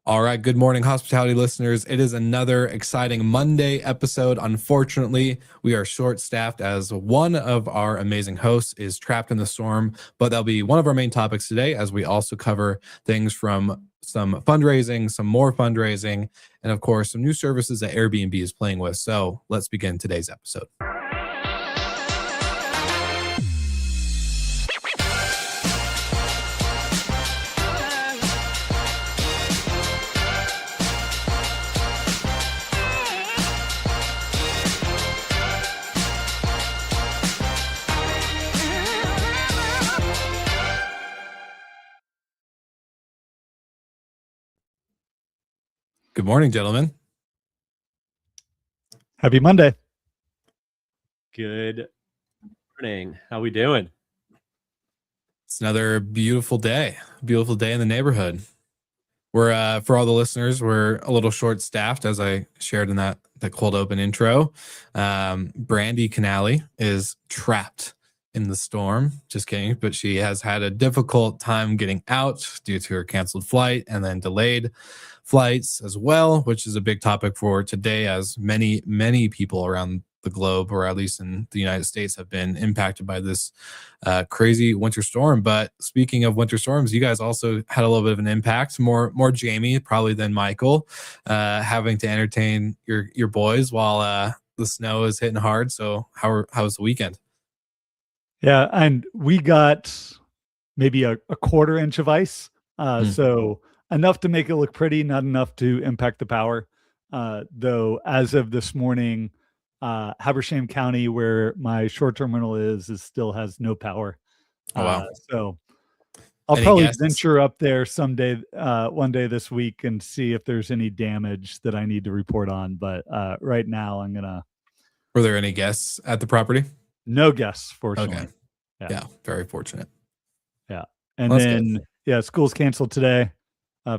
All right. Good morning, hospitality listeners. It is another exciting Monday episode. Unfortunately, we are short staffed as one of our amazing hosts is trapped in the storm, but that'll be one of our main topics today as we also cover things from some fundraising, some more fundraising, and of course, some new services that Airbnb is playing with. So let's begin today's episode. Good morning, gentlemen. Happy Monday. Good morning. How we doing? It's another beautiful day in the neighborhood. We're for all the listeners, we're a little short staffed, as I shared in that cold open intro. Brandy Canale is trapped in the storm. Just kidding, but she has had a difficult time getting out due to her canceled flight and then delayed flights as well, which is a big topic for today, as many people around the globe, or at least in the United States, have been impacted by this crazy winter storm. But speaking of winter storms, you guys also had a little bit of an impact, more Jamie probably than Michael, having to entertain your boys while the snow is hitting hard. So how was the weekend? Yeah, and we got maybe a quarter inch of ice, so enough to make it look pretty, not enough to impact the power. Though as of this morning, Habersham County, where my short-term rental is still has no power. Oh, wow. So I'll probably venture up there someday, one day this week, and see if there's any damage that I need to report on. But right now, I'm gonna. Were there any guests at the property? No guests, fortunately. Okay. Yeah, very fortunate. Yeah, and then school's canceled today.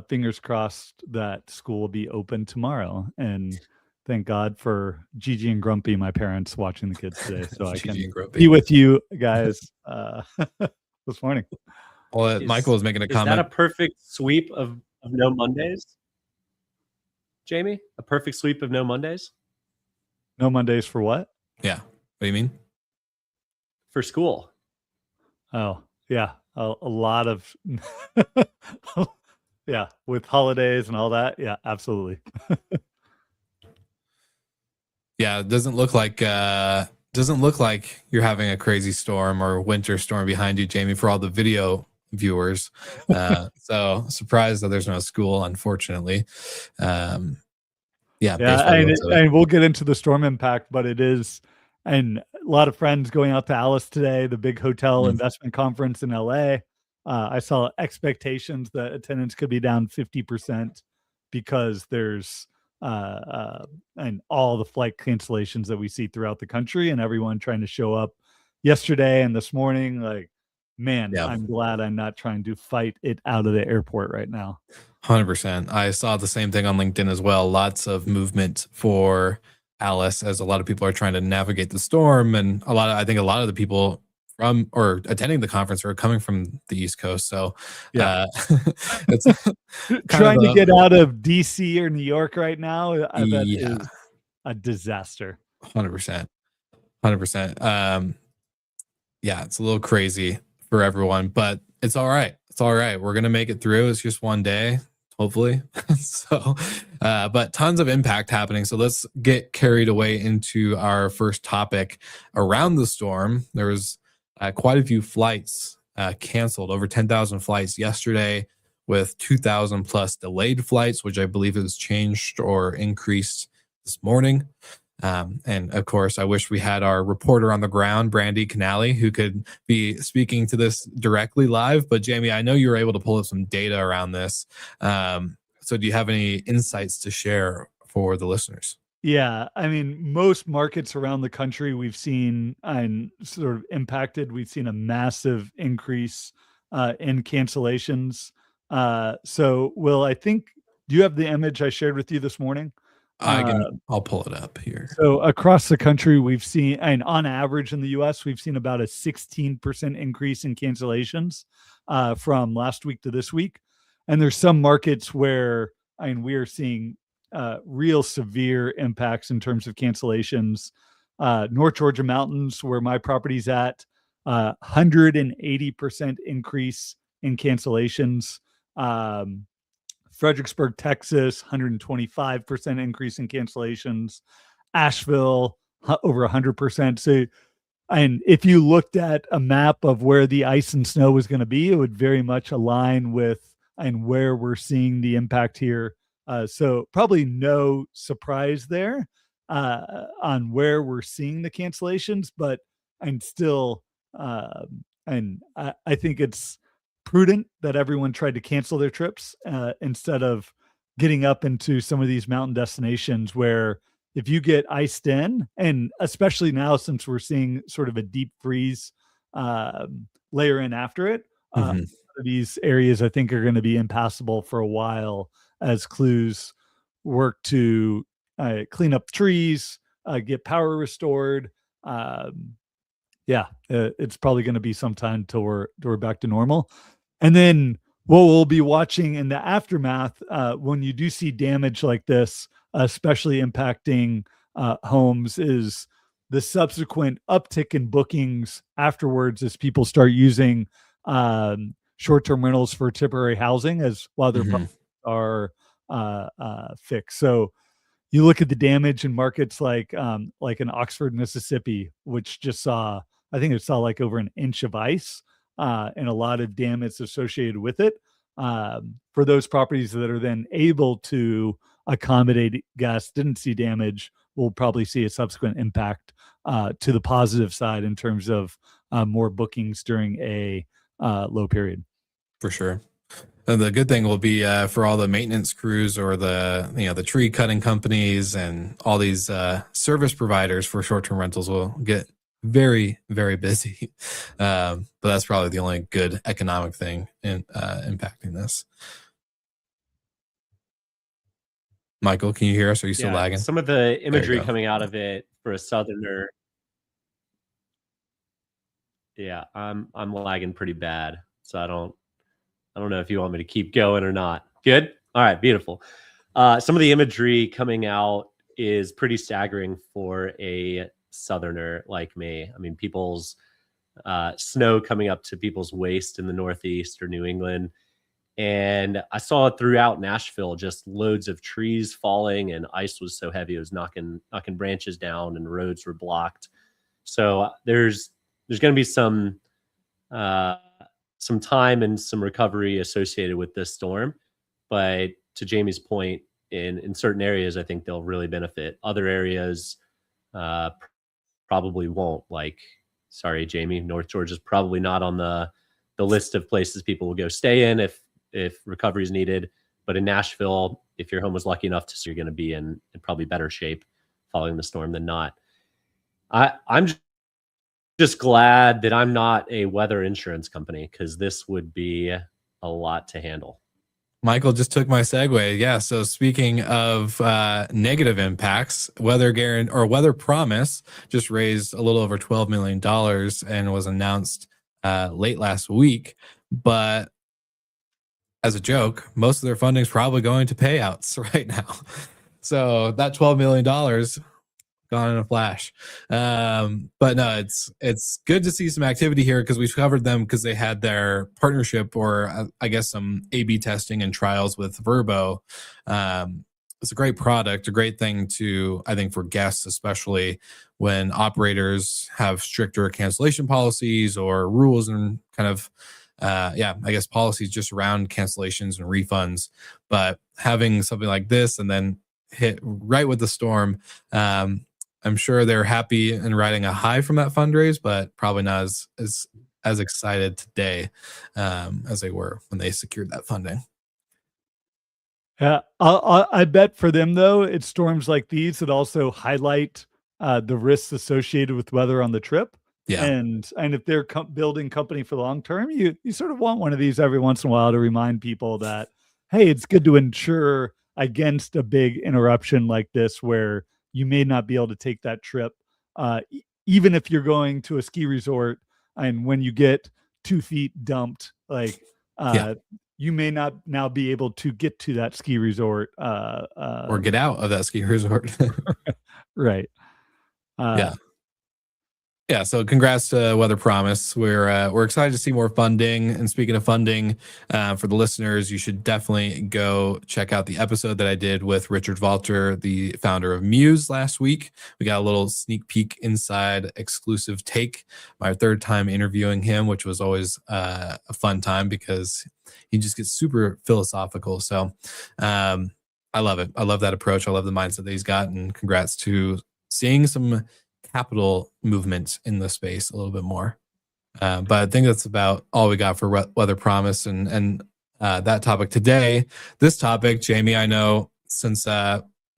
Fingers crossed that school will be open tomorrow, and thank God for Gigi and Grumpy, my parents, watching the kids today, so I can be with you guys this morning. Well, Michael was making a comment. Is that a perfect sweep of no Mondays, Jamie? A perfect sweep of no Mondays? No Mondays for what? Yeah. What do you mean? For school. Oh, yeah. A lot of yeah, with holidays and all that. Yeah, absolutely. Yeah, it doesn't look like you're having a crazy storm or winter storm behind you, Jamie, for all the video viewers. So surprised that there's no school, unfortunately. And we'll get into the storm impact, but it is, and a lot of friends going out to Alice today, the big hotel investment conference in LA. I saw expectations that attendance could be down 50% because there's and all the flight cancellations that we see throughout the country, and everyone trying to show up yesterday and this morning. Like, man, I'm glad I'm not trying to fight it out of the airport right now. 100%. I saw the same thing on LinkedIn as well. Lots of movement for Alice, as a lot of people are trying to navigate the storm, and I think a lot of the people from or attending the conference are coming from the East Coast. So it's trying to get out of DC or New York right now. That is a disaster. 100%. Yeah, it's a little crazy for everyone, but it's all right. We're going to make it through. It's just one day, hopefully. So, but tons of impact happening. So let's get carried away into our first topic around the storm. There was quite a few flights canceled, over 10,000 flights yesterday, with 2,000 plus delayed flights, which I believe has changed or increased this morning. And of course, I wish we had our reporter on the ground, Brandy Canale, who could be speaking to this directly live. But Jamie, I know you were able to pull up some data around this. So do you have any insights to share for the listeners? Yeah, I mean, most markets around the country we've seen and sort of impacted. We've seen a massive increase in cancellations. So, Will, I think, do you have the image I shared with you this morning? I'll pull it up here. So across the country, we've seen, and on average in the US, we've seen about a 16% increase in cancellations from last week to this week. And there's some markets where we are seeing real severe impacts in terms of cancellations. North Georgia mountains, where my property's at, 180% increase in cancellations. Fredericksburg, Texas, 125% increase in cancellations. Asheville, over 100%. So, and if you looked at a map of where the ice and snow was going to be, it would very much align with and where we're seeing the impact here. So probably no surprise there on where we're seeing the cancellations, but I'm still, and I think it's prudent that everyone tried to cancel their trips instead of getting up into some of these mountain destinations where if you get iced in, and especially now since we're seeing sort of a deep freeze layer in after it, these areas I think are going to be impassable for a while as crews work to clean up trees, get power restored. It's probably going to be some time till we're back to normal. And then what we'll be watching in the aftermath, when you do see damage like this, especially impacting homes, is the subsequent uptick in bookings afterwards as people start using short-term rentals for temporary housing as while their properties are fixed. So you look at the damage in markets like in Oxford, Mississippi, which just saw, I think it saw like over an inch of ice and a lot of damage associated with it. For those properties that are then able to accommodate guests, didn't see damage, we'll probably see a subsequent impact to the positive side in terms of more bookings during a low period. For sure. And the good thing will be for all the maintenance crews or the tree cutting companies and all these service providers for short-term rentals will get very, very busy. But that's probably the only good economic thing in impacting this. Michael, can you hear us? Are you still lagging? Some of the imagery coming out of it for a southerner. Yeah, I'm lagging pretty bad. So I don't know if you want me to keep going or not. Good? All right, beautiful. Some of the imagery coming out is pretty staggering for a southerner like me. I mean, people's snow coming up to people's waist in the Northeast or New England. And I saw it throughout Nashville, just loads of trees falling, and ice was so heavy it was knocking branches down, and roads were blocked. So there's going to be some time and some recovery associated with this storm. But to Jamie's point, in certain areas, I think they'll really benefit. Other areas probably won't. Like, sorry, Jamie, North Georgia is probably not on the list of places people will go stay in if recovery is needed. But in Nashville, if your home was lucky enough you're going to be in probably better shape following the storm than not. I'm just glad that I'm not a weather insurance company, because this would be a lot to handle. Michael just took my segue. Yeah. So speaking of negative impacts, WeatherPromise just raised a little over $12 million and was announced late last week. But as a joke, most of their funding is probably going to payouts right now. So that $12 million gone in a flash. But no, it's good to see some activity here, because we've covered them because they had their partnership, or I guess some A/B testing and trials with Vrbo. It's a great product, a great thing to, I think, for guests, especially when operators have stricter cancellation policies or rules and kind of I guess policies just around cancellations and refunds. But having something like this and then hit right with the storm, I'm sure they're happy and riding a high from that fundraise, but probably not as excited today as they were when they secured that funding. Yeah, I bet for them though, it's storms like these that also highlight the risks associated with weather on the trip. Yeah. And if they're building company for the long term, you sort of want one of these every once in a while to remind people that, hey, it's good to insure against a big interruption like this, where you may not be able to take that trip, even if you're going to a ski resort. And when you get 2 feet dumped, like you may not now be able to get to that ski resort or get out of that ski resort. right. Yeah. Yeah, so congrats to WeatherPromise. We're excited to see more funding. And speaking of funding, for the listeners, you should definitely go check out the episode that I did with Richard Walter, the founder of Mews, last week. We got a little sneak peek inside exclusive take. My third time interviewing him, which was always a fun time because he just gets super philosophical. So I love it. I love that approach. I love the mindset that he's got. And congrats to seeing some capital movement in the space a little bit more. But I think that's about all we got for WeatherPromise and that topic today. This topic, Jamie, I know since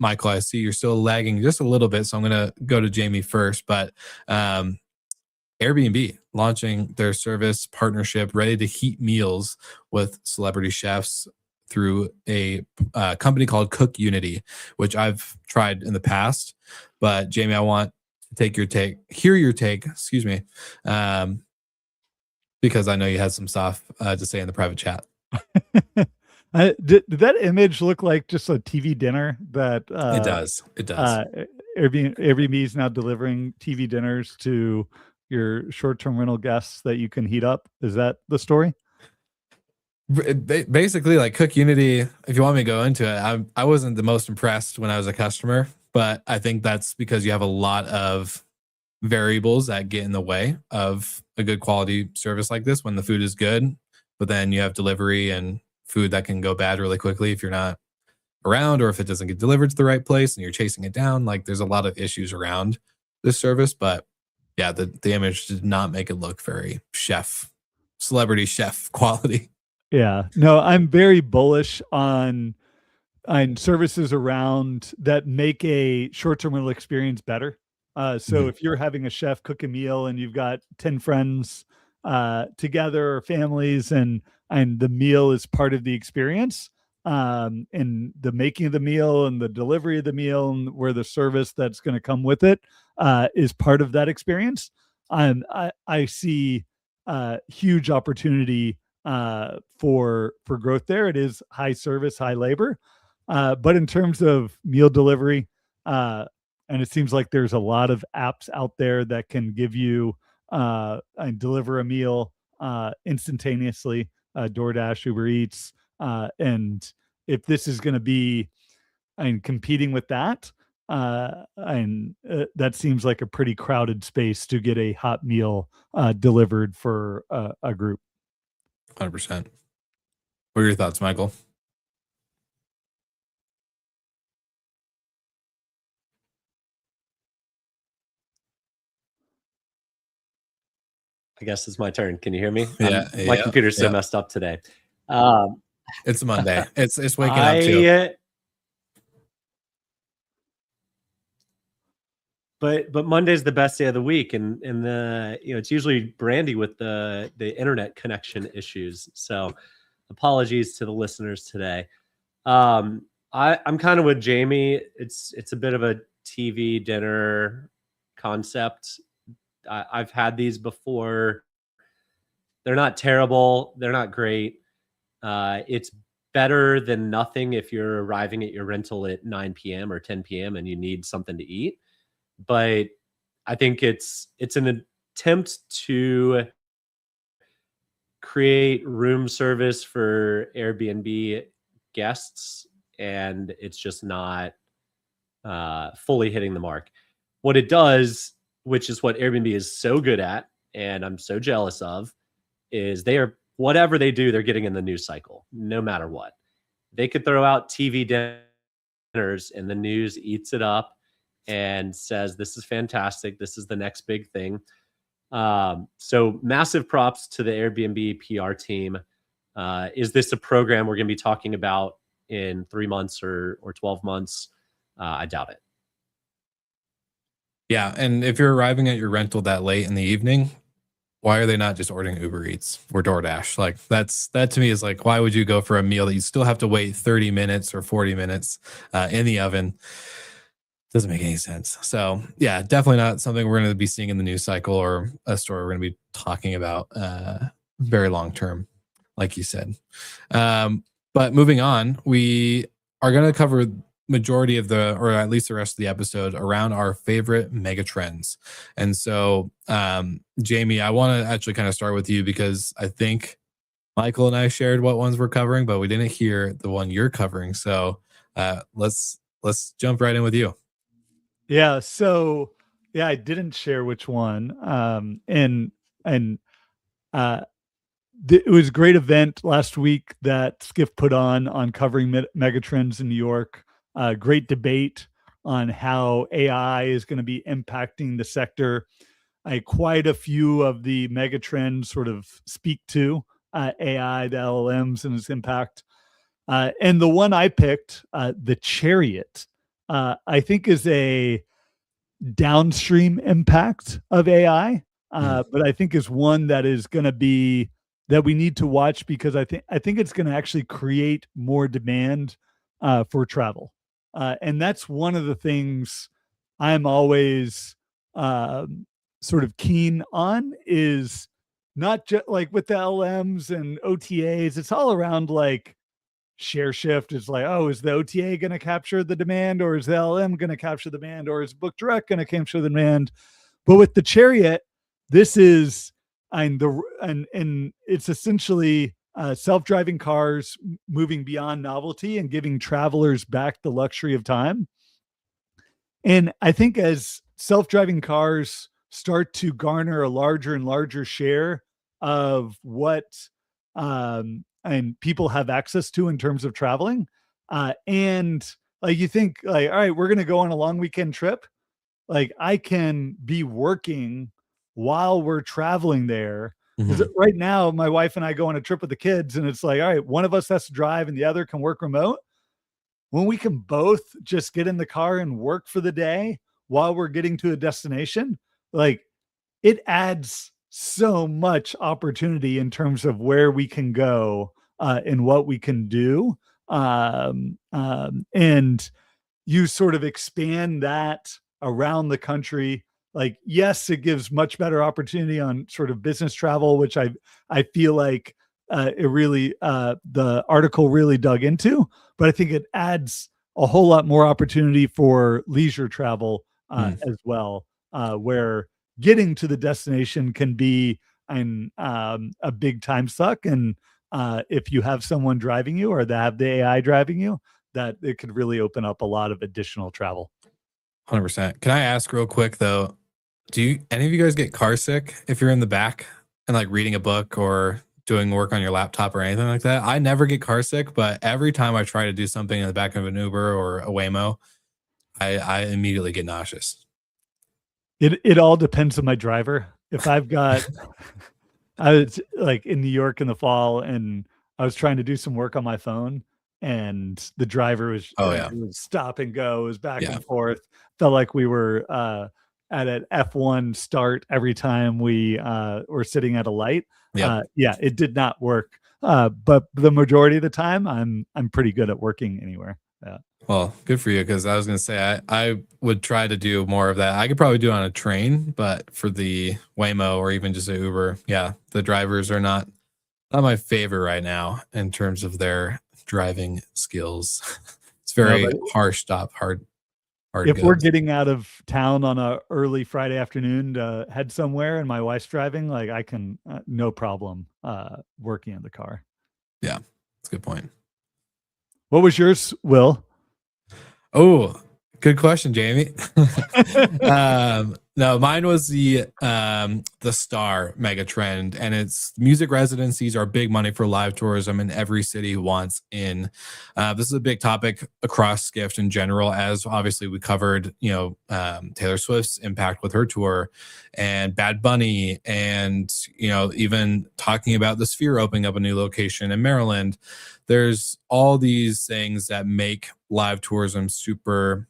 Michael, I see you're still lagging just a little bit, so I'm going to go to Jamie first. But Airbnb launching their service partnership, ready to heat meals with celebrity chefs through a company called Cook Unity, which I've tried in the past. But Jamie, I want hear your take, excuse me, because I know you had some stuff to say in the private chat. Did that image look like just a TV dinner? That it does. Airbnb is now delivering TV dinners to your short-term rental guests that you can heat up. Is that the story? Basically, like Cook Unity, if you want me to go into it, I wasn't the most impressed when I was a customer, but I think that's because you have a lot of variables that get in the way of a good quality service like this when the food is good, but then you have delivery and food that can go bad really quickly if you're not around, or if it doesn't get delivered to the right place and you're chasing it down. Like, there's a lot of issues around this service. But yeah, the image did not make it look very celebrity chef quality. Yeah, no, I'm very bullish on services around that make a short-term rental experience better. So if you're having a chef cook a meal and you've got 10 friends together, or families, and the meal is part of the experience, and the making of the meal and the delivery of the meal, and where the service that's going to come with it is part of that experience, I see huge opportunity for growth there. It is high service, high labor, but in terms of meal delivery, and it seems like there's a lot of apps out there that can give you and deliver a meal instantaneously, DoorDash, Uber Eats, and if this is going to be competing with that, that seems like a pretty crowded space to get a hot meal delivered for a group. 100%. What are your thoughts, Michael? I guess it's my turn. Can you hear me? Yeah, my computer's so messed up today. It's Monday. It's waking up too. But Monday's the best day of the week, and it's usually Brandy with the internet connection issues. So apologies to the listeners today. I'm kind of with Jamie. It's a bit of a TV dinner concept. I've had these before. They're not terrible. They're not great. It's better than nothing if you're arriving at your rental at 9 p.m. or 10 p.m. and you need something to eat. But I think it's an attempt to create room service for Airbnb guests, and it's just not fully hitting the mark. What it does, which is what Airbnb is so good at, and I'm so jealous of, is whatever they do, they're getting in the news cycle, no matter what. They could throw out TV dinners and the news eats it up and says, this is fantastic. This is the next big thing. So massive props to the Airbnb PR team. Is this a program we're going to be talking about in 3 months or 12 months? I doubt it. Yeah. And if you're arriving at your rental that late in the evening, why are they not just ordering Uber Eats or DoorDash? Like, that to me is like, why would you go for a meal that you still have to wait 30 minutes or 40 minutes in the oven? Doesn't make any sense. So yeah, definitely not something we're going to be seeing in the news cycle, or a story we're going to be talking about very long term. like you said. But moving on, we are going to cover majority of or at least the rest of the episode around our favorite mega trends. And so, Jamie, I want to actually kind of start with you because I think Michael and I shared what ones we're covering, but we didn't hear the one you're covering. So let's jump right in with you. Yeah. So yeah, I didn't share which one. It was a great event last week that Skift put on covering megatrends in New York. Great debate on how AI is going to be impacting the sector. Quite a few of the megatrends sort of speak to AI, the LLMs, and its impact. And the one I picked, the Chariot, I think is a downstream impact of AI, but I think is one that is going to be that we need to watch because I think it's going to actually create more demand for travel, and that's one of the things I'm always sort of keen on is not just like with the LMs and OTAs. It's all around like share shift is like, oh, is the OTA going to capture the demand, or is the LM going to capture the demand, or is Book Direct going to capture the demand? But with the Chariot, this is and it's essentially self-driving cars moving beyond novelty and giving travelers back the luxury of time. And I think as self-driving cars start to garner a larger and larger share of what and people have access to in terms of traveling, and like you think like, all right, we're going to go on a long weekend trip. Like I can be working while we're traveling there. Because right now, my wife and I go on a trip with the kids, and it's like, all right, one of us has to drive and the other can work remote. When we can both just get in the car and work for the day while we're getting to a destination, like it adds so much opportunity in terms of where we can go and what we can do. And you sort of expand that around the country. Like, yes, it gives much better opportunity on sort of business travel, which I feel like it really the article really dug into, but I think it adds a whole lot more opportunity for leisure travel as well, where getting to the destination can be a big time suck. And if you have someone driving you or they have the AI driving you, that it could really open up a lot of additional travel. 100%. Can I ask real quick though, do any of you guys get car sick if you're in the back and like reading a book or doing work on your laptop or anything like that? I never get car sick, but every time I try to do something in the back of an Uber or a Waymo, I immediately get nauseous. It all depends on my driver. If I've got, I was like in New York in the fall and I was trying to do some work on my phone and the driver was, it was stop and go, it was back and forth. Felt like we were at an F1 start every time we were sitting at a light. It did not work. But the majority of the time I'm pretty good at working anywhere. Yeah. Well, good for you, because I was going to say I would try to do more of that. I could probably do it on a train, but for the Waymo or even just an Uber, the drivers are not my favorite right now in terms of their driving skills. It's very harsh stop, hard. If we're getting out of town on a early Friday afternoon to head somewhere and my wife's driving, like I can no problem working in the car. Yeah, that's a good point. What was yours, Will? Oh, good question, Jamie. No, mine was the Star mega trend, and it's music residencies are big money for live tourism, and every city wants in. This is a big topic across Skift in general, as obviously we covered, Taylor Swift's impact with her tour, and Bad Bunny, and even talking about the Sphere opening up a new location in Maryland. There's all these things that make live tourism super.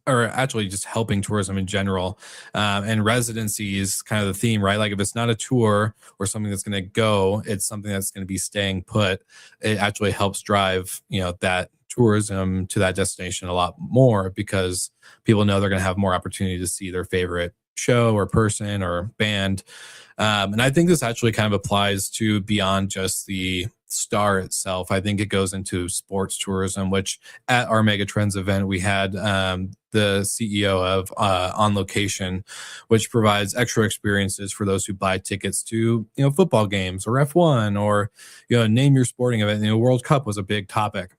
Or actually just helping tourism in general, and residency is kind of the theme, right? Like if it's not a tour or something that's going to go, it's something that's going to be staying put. It actually helps drive, that tourism to that destination a lot more, because people know they're going to have more opportunity to see their favorite show or person or band. And I think this actually kind of applies to beyond just the star itself. I think it goes into sports tourism, which at our Megatrends event, we had the CEO of On Location, which provides extra experiences for those who buy tickets to, football games or F1 or, name your sporting event. World Cup was a big topic.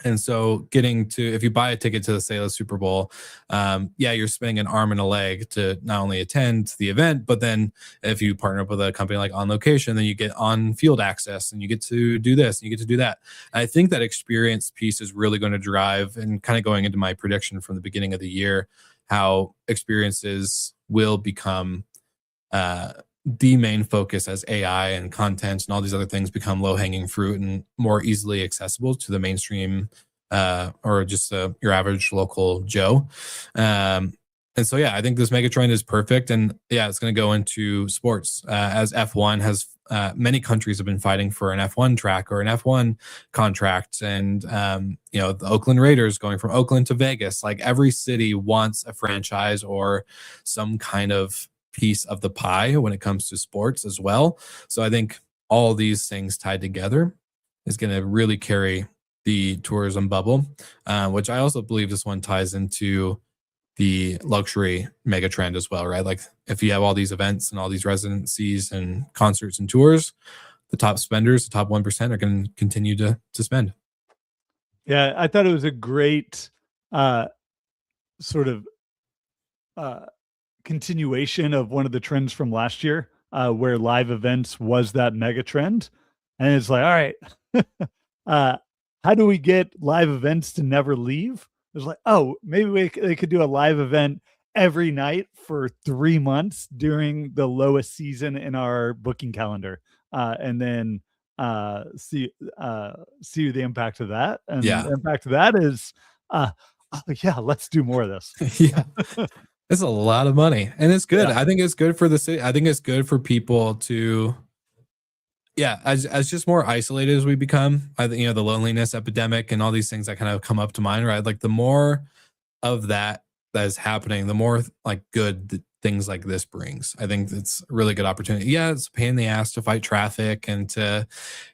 And so getting to, if you buy a ticket to the say the Super Bowl, you're spending an arm and a leg to not only attend the event, but then if you partner up with a company like On Location, then you get on field access and you get to do this and you get to do that. And I think that experience piece is really going to drive, and kind of going into my prediction from the beginning of the year, how experiences will become the main focus as AI and content and all these other things become low-hanging fruit and more easily accessible to the mainstream or just your average local Joe. And so, I think this megatrend is perfect. And it's going to go into sports as F1 has many countries have been fighting for an F1 track or an F1 contract. And, the Oakland Raiders going from Oakland to Vegas, like every city wants a franchise or some kind of piece of the pie when it comes to sports as well. So I think all these things tied together is going to really carry the tourism bubble, which I also believe this one ties into the luxury mega trend as well, right? Like if you have all these events and all these residencies and concerts and tours, the top spenders, the top 1% are going to continue to spend. Yeah, I thought it was a great sort of continuation of one of the trends from last year, where live events was that mega trend. And it's like, all right, how do we get live events to never leave? It's like, oh, maybe they could do a live event every night for 3 months during the lowest season in our booking calendar, and then see the impact of that. And the impact of that is, let's do more of this. It's a lot of money, and it's good. I think it's good for the city. I think it's good for people to, as just more isolated as we become, the loneliness epidemic and all these things that kind of come up to mind, right? Like the more of that is happening, the more like good things like this brings. I think it's a really good opportunity. Yeah, it's a pain in the ass to fight traffic and to,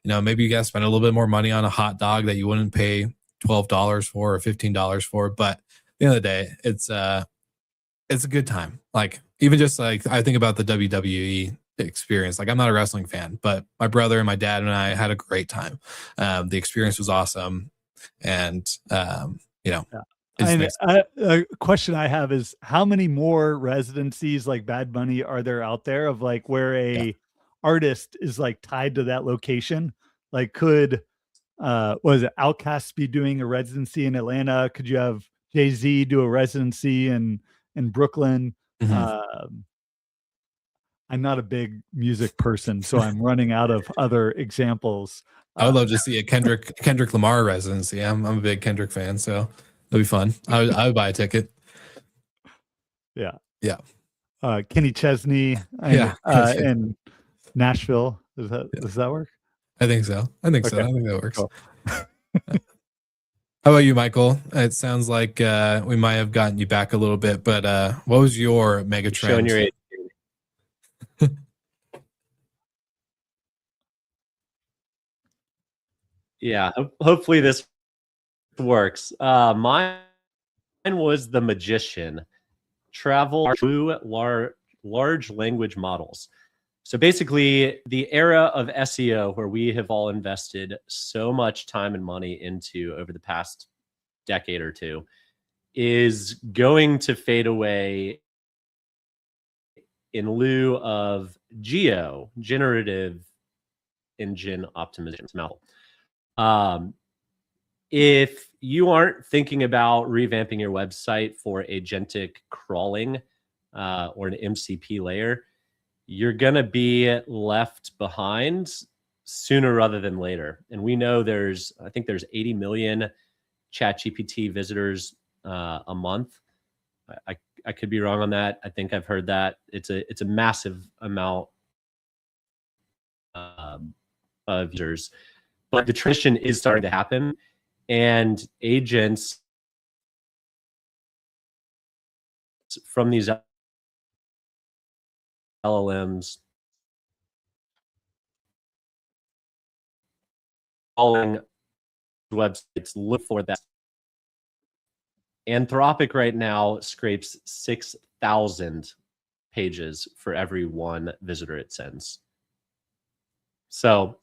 maybe you guys spend a little bit more money on a hot dog that you wouldn't pay $12 for or $15 for. But at the end of the day, it's a good time. Like even just like I think about the WWE experience. Like I'm not a wrestling fan, but my brother and my dad and I had a great time. The experience was awesome, and a question I have is how many more residencies like Bad Bunny are there out there of like where a artist is like tied to that location? Like could was it Outkast be doing a residency in Atlanta? Could you have Jay-Z do a residency in Brooklyn? Mm-hmm. I'm not a big music person, so I'm running out of other examples. I would love to see a Kendrick Lamar residency. I'm a big Kendrick fan, so it'll be fun. I would buy a ticket. Yeah. Kenny Chesney in Nashville. Does that work? I think so. I think that works. Cool. How about you, Michael? It sounds like we might have gotten you back a little bit, but what was your mega trend? Showing your age. Yeah, hopefully this works. Mine was The Magician. Travel through large language models. So basically, the era of SEO, where we have all invested so much time and money into over the past decade or two, is going to fade away in lieu of generative engine optimization. If you aren't thinking about revamping your website for agentic crawling or an MCP layer, you're going to be left behind sooner rather than later. And we know I think there's 80 million ChatGPT visitors a month. I could be wrong on that. I think I've heard that. It's a massive amount of users. But the transition is starting to happen, and agents from these LLMs following websites look for that. Anthropic right now scrapes 6,000 pages for every one visitor it sends. So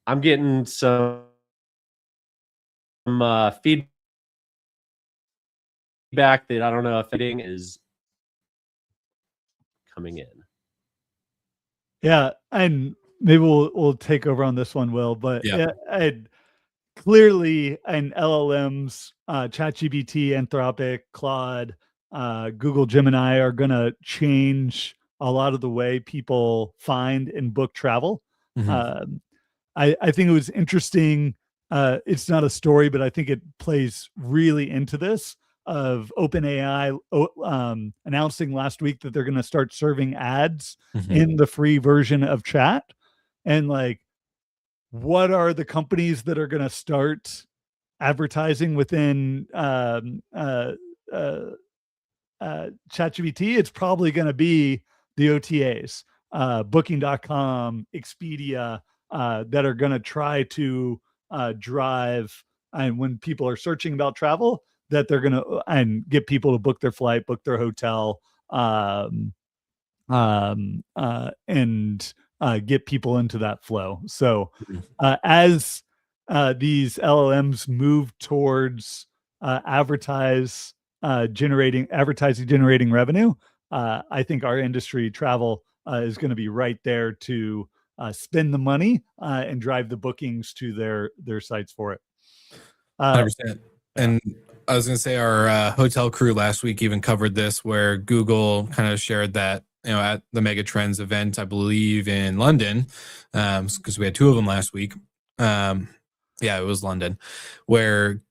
I'm getting some feedback that I don't know if it is coming in. Yeah, and maybe we'll take over on this one, Will. But Yeah. clearly, and LLMs, ChatGPT, Anthropic, Claude, Google Gemini are going to change a lot of the way people find and book travel. Mhm. I think it was interesting. It's not a story, but I think it plays really into this of OpenAI announcing last week that they're going to start serving ads Mhm. in the free version of chat. And like, what are the companies that are going to start advertising within ChatGPT? It's probably going to be the OTAs, Booking.com, Expedia, that are going to try to drive, and when people are searching about travel, that they're going to and get people to book their flight, book their hotel, and get people into that flow. So as these LLMs move towards advertising generating revenue, I think our industry, travel, is going to be right there to spend the money and drive the bookings to their sites for it. 100%. And I was going to say our hotel crew last week even covered this, where Google kind of shared that, at the Megatrends event, I believe in London, because we had two of them last week. Yeah, it was London, where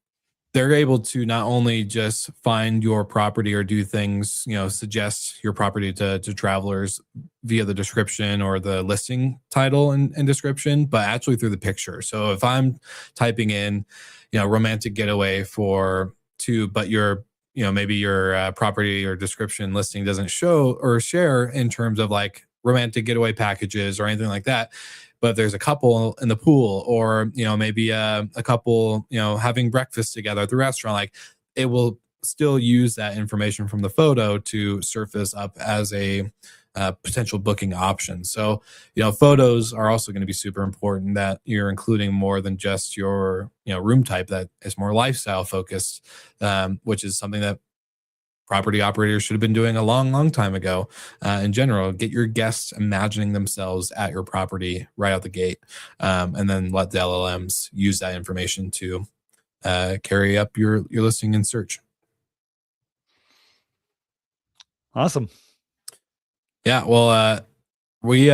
they're able to not only just find your property or do things, suggest your property to travelers via the description or the listing title and description, but actually through the picture. So if I'm typing in, romantic getaway for two, but maybe your property or description listing doesn't show or share in terms of like romantic getaway packages or anything like that, but if there's a couple in the pool, or maybe a couple having breakfast together at the restaurant, like, it will still use that information from the photo to surface up as a potential booking option. So photos are also going to be super important, that you're including more than just your room type, that is more lifestyle focused, which is something that property operators should have been doing a long time ago. In general, get your guests imagining themselves at your property right out the gate, and then let the LLMs use that information to carry up your listing and search. Awesome. Yeah, well, we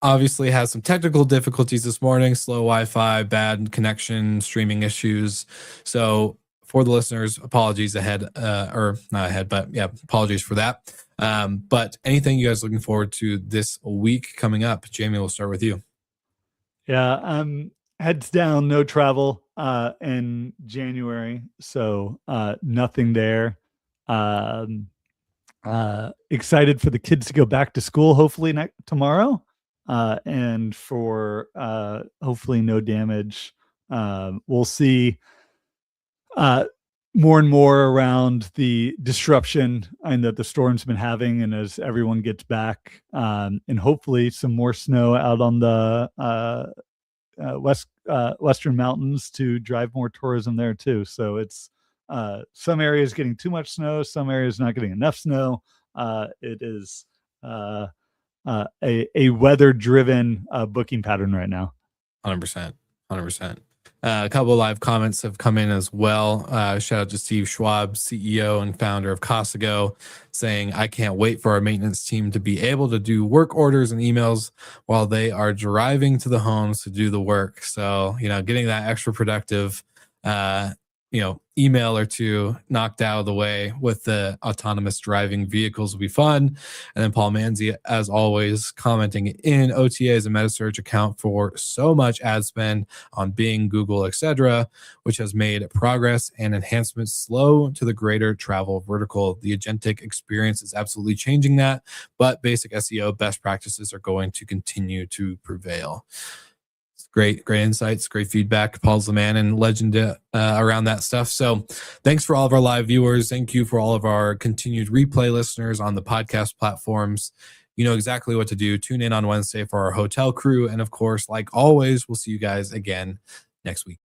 obviously had some technical difficulties this morning, slow Wi-Fi, bad connection, streaming issues. So for the listeners, apologies ahead, or not ahead, but yeah, apologies for that. But anything you guys looking forward to this week coming up? Jamie, we'll start with you. Yeah, heads down, no travel in January, so nothing there. Excited for the kids to go back to school, hopefully tomorrow, and for hopefully no damage. We'll see more and more around the disruption and that the storm's been having, and as everyone gets back, and hopefully some more snow out on the western mountains to drive more tourism there too. So it's some areas getting too much snow, some areas not getting enough snow. It is a weather driven booking pattern right now. 100%. A couple of live comments have come in as well. Shout out to Steve Schwab, CEO and founder of Costigo, saying, I can't wait for our maintenance team to be able to do work orders and emails while they are driving to the homes to do the work. So, getting that extra productive email or two knocked out of the way with the autonomous driving vehicles will be fun. And then Paul Manzi, as always, commenting in OTAs and metasearch account for so much ad spend on Bing, Google, etc., which has made progress and enhancements slow to the greater travel vertical. The agentic experience is absolutely changing that, but basic SEO best practices are going to continue to prevail. Great insights, great feedback. Paul's the man and legend around that stuff. So thanks for all of our live viewers. Thank you for all of our continued replay listeners on the podcast platforms. You know exactly what to do. Tune in on Wednesday for our hotel crew. And of course, like always, we'll see you guys again next week.